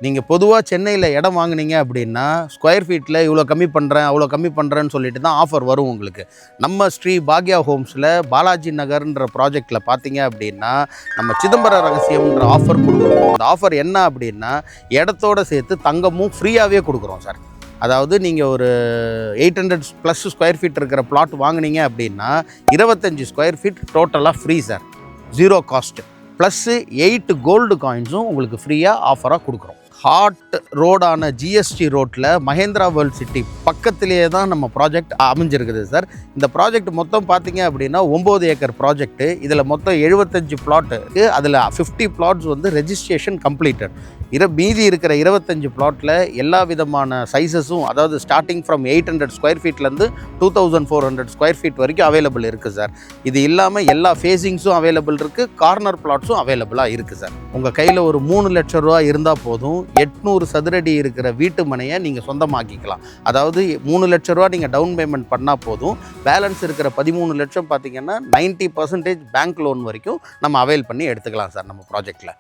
நீங்கள் பொதுவாக சென்னையில் இடம் வாங்குனீங்க அப்படின்னா ஸ்கொயர் ஃபீட்டில் இவ்வளோ கம்மி பண்ணுறேன் அவ்வளோ கம்மி பண்ணுறேன்னு சொல்லிட்டு தான் ஆஃபர் வரும் உங்களுக்கு. நம்ம ஸ்ரீ பாக்யா ஹோம்ஸில் பாலாஜி நகர்ன்ற ப்ராஜெக்டில் பார்த்தீங்க அப்படின்னா நம்ம சிதம்பர ரகசியம்ன்ற ஆஃபர் கொடுக்குறோம். அந்த ஆஃபர் என்ன அப்படின்னா இடத்தோடு சேர்த்து தங்கமும் ஃப்ரீயாகவே கொடுக்குறோம் சார். அதாவது நீங்கள் ஒரு 800+ ஸ்கொயர் ஃபீட் இருக்கிற பிளாட் வாங்கினீங்க அப்படின்னா 25 ஸ்கொயர் ஃபீட் டோட்டலாக free sir, 0 cost. Plus 8 gold காயின்ஸும் உங்களுக்கு ஃப்ரீயாக ஆஃபராக கொடுக்குறோம். ஹாட் ரோடான ஜிஎஸ்டி ரோட்டில் மஹேந்திரா வேர்ல்ட் சிட்டி பக்கத்திலேயே தான் நம்ம ப்ராஜெக்ட் அமைஞ்சிருக்குது சார். இந்த ப்ராஜெக்ட் மொத்தம் பார்த்தீங்க அப்படின்னா 9 ஏக்கர் ப்ராஜெக்ட்டு. இதில் மொத்தம் 75 பிளாட்டு, அதில் 50 பிளாட்ஸ் வந்து ரெஜிஸ்ட்ரேஷன் கம்ப்ளீட்டட். மீதி இருக்கிற 25 பிளாட்டில் எல்லா விதமான சைஸஸும், அதாவது ஸ்டார்டிங் ஃப்ரம் 800 ஸ்கொயர் ஃபீட்லேருந்து 2400 ஸ்கொயர் ஃபீட் வரைக்கும் அவைலபிள் இருக்குது சார். இது இல்லாமல் எல்லா ஃபேஸிங்ஸும் அவைலபிள் இருக்குது, கார்னர் பிளாட்ஸும் அவைலபிளாக இருக்குது சார். உங்கள் கையில் ஒரு 3 லட்சம் ரூபா இருந்தால் போதும், 800 சதுரடி இருக்கிற வீட்டு மனையை நீங்கள் சொந்தமாக்கிக்கலாம். அதாவது 3 லட்ச ரூபா நீங்கள் டவுன் பேமெண்ட் பண்ணால் போதும், பேலன்ஸ் இருக்கிற 13 லட்சம் பார்த்திங்கன்னா 90% பேங்க் லோன் வரைக்கும் நம்ம அவைல் பண்ணி எடுத்துக்கலாம் சார் நம்ம ப்ராஜெக்டில்.